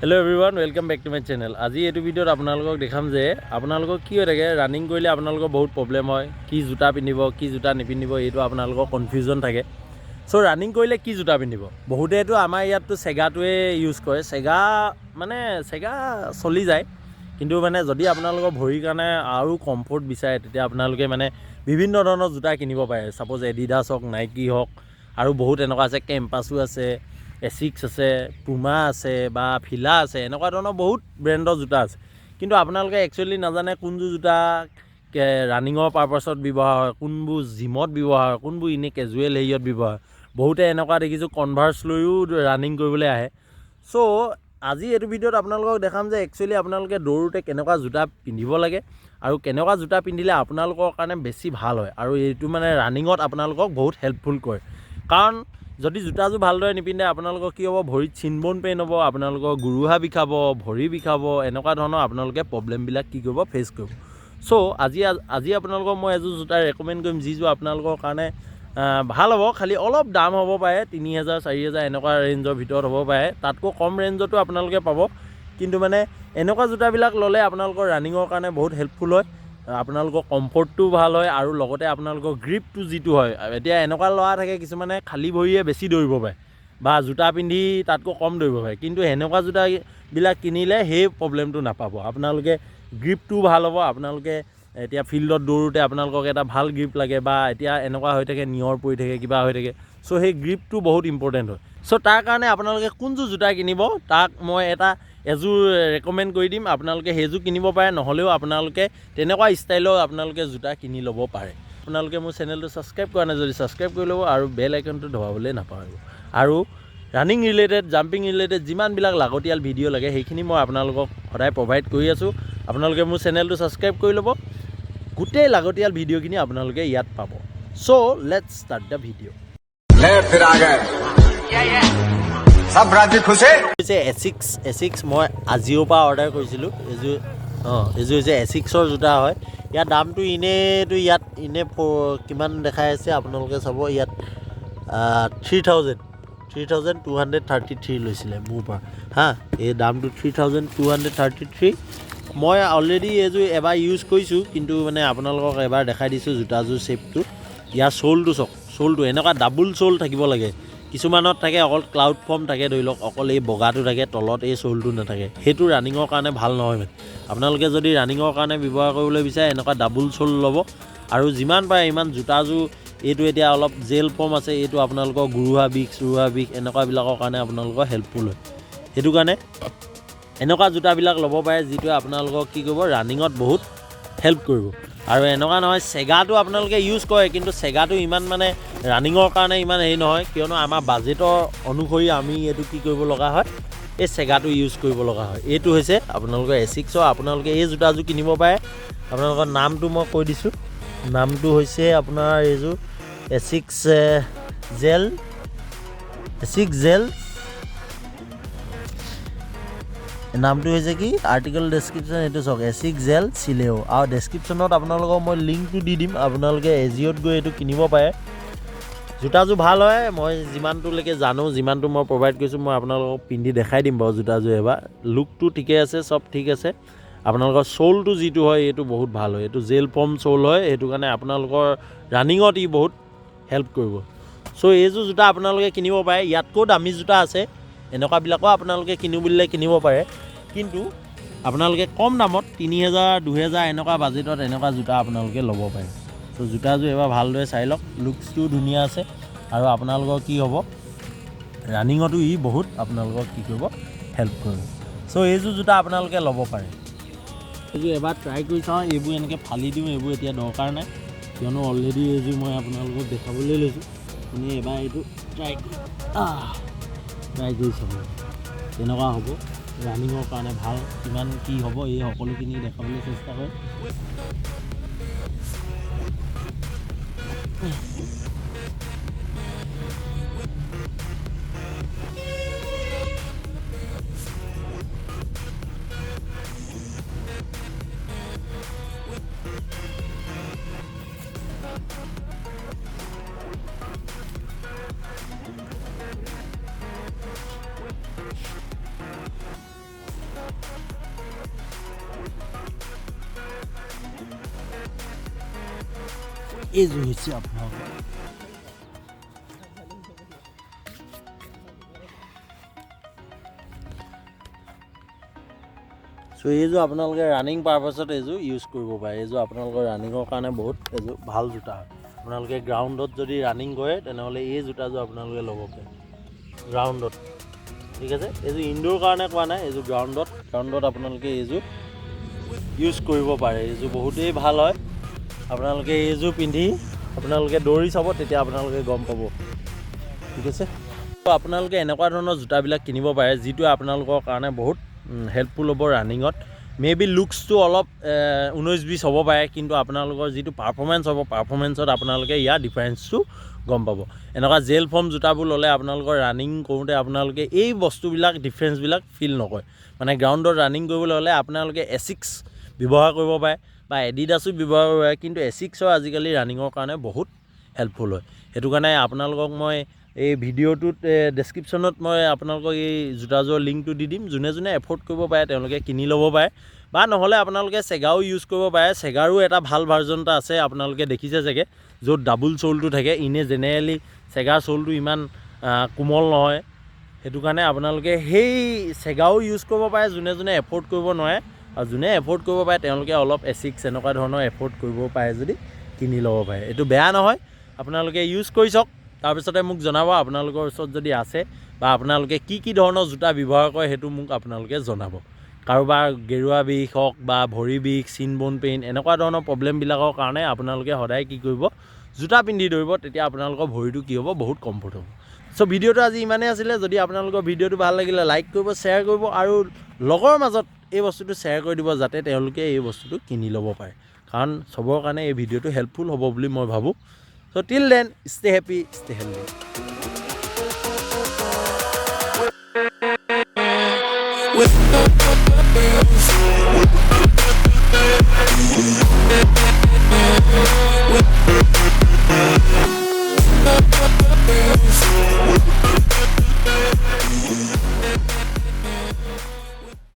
Hello everyone, welcome back to my channel. আজি এই ভিডিওত আপোনালোকক দেখাম যে আপোনালোকক কি হৈ থাকে ৰানিং কৰিলে আপোনালোকৰ বহুত প্ৰবলেম হয় কি জোতা পিন্ধিব কি জোতা নিপিন্ধিব এইটো আপোনালোকৰ কনফিউজন থাকে সো ৰানিং কৰিলে কি জোতা পিন্ধিব বহুতেটো আমাৰ ইয়াতটো সেগাটোৱে ইউজ কৰে সেগা মানে সেগা চলি যায় কিন্তু মানে যদি আপোনালোকৰ ভৰিৰ কাৰণে আৰু কমফৰ্ট বিচাৰে তেতিয়া আপোনালোকে মানে বিভিন্ন ধৰণৰ জোতা কিনিব পাৰে সাপোজ এডিডাছ হওক নাইকি হওক আৰু বহুত এনেকুৱা আছে কেম্পাসো আছে এচিক্স আছে পুমা আছে বা ফিলা আছে এনেকুৱা ধৰণৰ বহুত ব্ৰেণ্ডৰ জোতা আছে কিন্তু আপোনালোকে একচুয়ালি নাজানে কোনটো জোতা ৰানিঙৰ পাৰপাছত ব্যৱহাৰ হয় কোনবোৰ জিমত ব্যৱহাৰ হয় কোনবোৰ ইনে কেজুৱেল হেৰিয়ত ব্যৱহাৰ বহুতে এনেকুৱা দেখিছোঁ কনভাৰ্স লৈও ৰানিং কৰিবলৈ আহে সো আজি এই ভিডিওত আপোনালোকক দেখাম যে একচুয়ালি আপোনালোকে দৌৰোতে কেনেকুৱা জোতা পিন্ধিব লাগে আৰু কেনেকুৱা জোতা পিন্ধিলে আপোনালোকৰ কাৰণে বেছি ভাল হয় আৰু এইটো মানে ৰানিঙত আপোনালোকক বহুত হেল্পফুল কৰে কাৰণ যদি জোতাযোৰ ভালদৰে নিপিন্ধে আপোনালোকৰ কি হ'ব ভৰিত চিনবন পেইন হ'ব আপোনালোকৰ গুৰুহা বিষাব ভৰি বিষাব এনেকুৱা ধৰণৰ আপোনালোকে প্ৰবলেমবিলাক কি কৰিব ফেচ কৰিব সো আজি আপোনালোকক মই এযোৰ জোতা ৰেকমেণ্ড কৰিম যিযোৰ আপোনালোকৰ কাৰণে ভাল হ'ব খালি অলপ দাম হ'ব পাৰে 3000 4000 এনেকুৱা ৰেঞ্জৰ ভিতৰত হ'ব পাৰে তাতকৈ কম ৰেঞ্জতো আপোনালোকে পাব কিন্তু মানে এনেকুৱা জোতাবিলাক ল'লে আপোনালোকৰ ৰানিঙৰ কাৰণে বহুত হেল্পফুল হয় আপোনালোকৰ কমফৰ্টটো ভাল হয় আৰু লগতে আপোনালোকৰ গ্ৰিপটো যিটো হয় এতিয়া এনেকুৱা ল'ৰা থাকে কিছুমানে খালী ভৰিয়ে বেছি দৌৰিব পাৰে বা জোতা পিন্ধি তাতকৈ কম দৌৰিব পাৰে কিন্তু এনেকুৱা জোতাবিলাক কিনিলে সেই প্ৰবলেমটো নাপাব আপোনালোকে গ্ৰিপটো ভাল হ'ব আপোনালোকে এতিয়া ফিল্ডত দৌৰোতে আপোনালোকক এটা ভাল গ্ৰিপ লাগে বা এতিয়া এনেকুৱা হৈ থাকে নিয়ৰ পৰি থাকে কিবা হৈ থাকে সো সেই গ্ৰিপটো বহুত ইম্পৰ্টেণ্ট হয় সো তাৰ কাৰণে আপোনালোকে কোনযোৰ জোতা কিনিব তাক মই এযোৰ ৰেকমেণ্ড কৰি দিম আপোনালোকে সেইযোৰ কিনিব পাৰে নহলেও আপোনালোকে তেনেকুৱা ষ্টাইলৰ আপোনালোকে জোতা কিনি ল'ব পাৰে আপোনালোকে মোৰ চেনেলটো সাবস্ক্ৰাইব কৰা নাই যদি সাবস্ক্ৰাইব কৰি ল'ব আৰু বেল আইকনটো দবাবলৈ নাপাহৰিব আৰু ৰানিং ৰিলেটেড জাম্পিং ৰিলেটেড যিমানবিলাক লাগতিয়াল ভিডিঅ' লাগে সেইখিনি মই আপোনালোকক সদায় প্ৰভাইড কৰি আছোঁ আপোনালোকে মোৰ চেনেলটো সাবস্ক্ৰাইব কৰি ল'ব গোটেই লাগতিয়াল ভিডিঅ'খিনি আপোনালোকে ইয়াত পাব so let's start the video' ले फिर आ गए सब राजी खुश है এচিক্স মই আজিৰ পৰা অৰ্ডাৰ কৰিছিলোঁ এইযোৰ হৈছে এচিক্সৰ জোতা হয় ইয়াৰ দামটো ইনেতো ইয়াত ইনে কিমান দেখাই আছে আপোনালোকে চাব ইয়াত 3233 লৈছিলে মোৰ পৰা হা এই দামটো 3233 মই অলৰেডি এইযোৰ এবাৰ ইউজ কৰিছোঁ কিন্তু মানে আপোনালোকক এবাৰ দেখাই দিছোঁ জোতাযোৰ শ্বেপটো ইয়াৰ চোলটো এনেকুৱা ডাবুল চোল থাকিব লাগে কিছুমানত থাকে অকল ক্লাউড ফৰ্ম থাকে ধৰি লওক অকল এই বগাটো থাকে তলত এই চোলটো নাথাকে সেইটো ৰানিঙৰ কাৰণে ভাল নহয় মানে আপোনালোকে যদি ৰানিঙৰ কাৰণে ব্যৱহাৰ কৰিবলৈ বিচাৰে এনেকুৱা ডাবুল চোল ল'ব আৰু যিমান পাৰে ইমান জোতাযোৰ এইটো এতিয়া অলপ জেল ফৰ্ম আছে এইটো আপোনালোকৰ গুৰুহা বিষ এনেকুৱাবিলাকৰ কাৰণে আপোনালোকৰ হেল্পফুল হয় সেইটো কাৰণে এনেকুৱা জোতাবিলাক ল'ব পাৰে যিটোৱে আপোনালোকক কি কৰিব ৰানিঙত বহুত হেল্প কৰিব আৰু এনেকুৱা নহয় সেগাটো আপোনালোকে ইউজ কৰে কিন্তু সেগাটো ইমান মানে ৰানিঙৰ কাৰণে ইমান হেৰি নহয় কিয়নো আমাৰ বাজেটৰ অনুসৰি আমি এইটো কি কৰিব লগা হয় এই সেগাটো ইউজ কৰিব লগা হয় এইটো হৈছে আপোনালোকৰ এচিক্সৰ আপোনালোকে এই জোতাযোৰ কিনিব পাৰে আপোনালোকৰ নামটো মই কৈ দিছোঁ নামটো হৈছে আপোনাৰ এইযোৰ এচিক্স জেল নামটো হৈছে কি আৰ্টিকেল ডেছক্ৰিপশ্যন এইটো চাওক এচিক্স জেল চিলেও আৰু ডেছক্ৰিপশ্যনত আপোনালোকক মই লিংকটো দি দিম আপোনালোকে এজিঅ'ত গৈ এইটো কিনিব পাৰে জোতাযোৰ ভাল হয় মই যিমানটোলৈকে জানো যিমানটো মই প্ৰভাইড কৰিছোঁ মই আপোনালোকক পিন্ধি দেখাই দিম বাৰু জোতাযোৰ এবাৰ লুকটো ঠিকে আছে চব ঠিক আছে আপোনালোকৰ চোলটো যিটো হয় এইটো বহুত ভাল হয় এইটো জেল ফৰ্ম চোল হয় সেইটো কাৰণে আপোনালোকৰ ৰানিঙত ই বহুত হেল্প কৰিব সো এইযোৰ জোতা আপোনালোকে কিনিব পাৰে ইয়াতকৈ দামী জোতা আছে এনেকুৱাবিলাকো আপোনালোকে কিনো বুলিলে কিনিব পাৰে কিন্তু আপোনালোকে কম দামত 3000 2000 এনেকুৱা বাজেটত এনেকুৱা জোতা আপোনালোকে ল'ব পাৰে তো জোতাযোৰ এবাৰ ভালদৰে চাই লওক লুকছটো ধুনীয়া আছে আৰু আপোনালোকৰ কি হ'ব ৰানিঙতো ই বহুত আপোনালোকক কি কৰিব হেল্প কৰিব সো এইযোৰ জোতা আপোনালোকে ল'ব পাৰে এইযোৰ এবাৰ ট্ৰাই কৰি চাওঁ এইবোৰ এনেকৈ ফালি দিওঁ এইবোৰ এতিয়া দৰকাৰ নাই কিয়নো অলৰেডি এইযোৰ মই আপোনালোকক দেখাবলৈ লৈছোঁ আপুনি এবাৰ এইটো ট্ৰাই কৰি চাব তেনেকুৱা হ'ব ৰানিঙৰ কাৰণে ভাল কিমান কি হ'ব এই সকলোখিনি দেখাবলৈ চেষ্টা কৰে এইযোৰ হৈছে আপোনালোকৰ চ' এইযোৰ আপোনালোকে ৰানিং পাৰপাছত এইযোৰ ইউজ কৰিব পাৰে এইযোৰ আপোনালোকৰ ৰানিঙৰ কাৰণে বহুত এইযোৰ ভাল জোতা হয় আপোনালোকে গ্ৰাউণ্ডত যদি ৰানিং কৰে তেনেহ'লে এই জোতাযোৰ আপোনালোকে ল'ব পাৰে গ্ৰাউণ্ডত ঠিক আছে এইযোৰ ইনডোৰ কাৰণে কোৱা নাই এইযোৰ গ্ৰাউণ্ডত আপোনালোকে এইযোৰ ইউজ কৰিব পাৰে এইযোৰ বহুতেই ভাল হয় আপোনালোকে এইযোৰ পিন্ধি আপোনালোকে দৌৰি চাব তেতিয়া আপোনালোকে গম পাব ঠিক আছে তো আপোনালোকে এনেকুৱা ধৰণৰ জোতাবিলাক কিনিব পাৰে যিটো আপোনালোকৰ কাৰণে বহুত হেল্পফুল হ'ব ৰানিঙত মেবি লুকছটো অলপ 19-20 হ'ব পাৰে কিন্তু আপোনালোকৰ যিটো পাৰফৰ্মেঞ্চ হ'ব পাৰফৰ্মেঞ্চত আপোনালোকে ইয়াৰ ডিফাৰেঞ্চটো গম পাব এনেকুৱা জেল ফৰ্ম জোতাবোৰ ল'লে আপোনালোকৰ ৰানিং কৰোঁতে আপোনালোকে এই বস্তুবিলাক ডিফাৰেঞ্চবিলাক ফিল নকৰে মানে গ্ৰাউণ্ডত ৰানিং কৰিবলৈ হ'লে আপোনালোকে এচিক্স ব্যৱহাৰ কৰিব পাৰে বা এডিডাছো ব্যৱহাৰ কৰিব পাৰে কিন্তু এচিক্সৰ আজিকালি ৰানিঙৰ কাৰণে বহুত হেল্পফুল হয় সেইটো কাৰণে আপোনালোকক মই এই ভিডিঅ'টোত ডেছক্ৰিপশ্যনত মই আপোনালোকক এই জোতাযোৰৰ লিংকটো দি দিম যোনে যোনে এফৰ্ড কৰিব পাৰে তেওঁলোকে কিনি ল'ব পাৰে বা নহ'লে আপোনালোকে চেগাও ইউজ কৰিব পাৰে চেগাৰো এটা ভাল ভাৰ্জন এটা আছে আপোনালোকে দেখিছে চাগে য'ত ডাবুল চ'লটো থাকে ইনে জেনেৰেলি চেগাৰ চ'লটো ইমান কোমল নহয় সেইটো কাৰণে আপোনালোকে সেই চেগাও ইউজ কৰিব পাৰে যোনে যোনে এফৰ্ড কৰিব নোৱাৰে আৰু যোনে এফৰ্ড কৰিব পাৰে তেওঁলোকে অলপ এচিক্স এনেকুৱা ধৰণৰ এফৰ্ড কৰিব পাৰে যদি কিনি ল'ব পাৰে এইটো বেয়া নহয় আপোনালোকে ইউজ কৰি চাওক তাৰপিছতে মোক জনাব আপোনালোকৰ ওচৰত যদি আছে বা আপোনালোকে কি ধৰণৰ জোতা ব্যৱহাৰ কৰে সেইটো মোক আপোনালোকে জনাব কাৰোবাৰ গেৰুৱা বিষ হওক বা ভৰি বিষ চিন বন পেইন এনেকুৱা ধৰণৰ প্ৰব্লেমবিলাকৰ কাৰণে আপোনালোকে সদায় কি কৰিব জোতা পিন্ধি দৌৰিব তেতিয়া আপোনালোকৰ ভৰিটো কি হ'ব বহুত কমফৰ্ট হ'ব চ' ভিডিঅ'টো আজি ইমানেই আছিলে যদি আপোনালোকৰ ভিডিঅ'টো ভাল লাগিলে লাইক কৰিব শ্বেয়াৰ কৰিব আৰু লগৰ মাজত এই বস্তুটো শ্বেয়াৰ কৰি দিব যাতে তেওঁলোকে এই বস্তুটো কিনি ল'ব পাৰে কাৰণ চবৰ কাৰণে এই ভিডিঅ'টো হেল্পফুল হ'ব বুলি মই ভাবোঁ So till then, stay happy, stay healthy.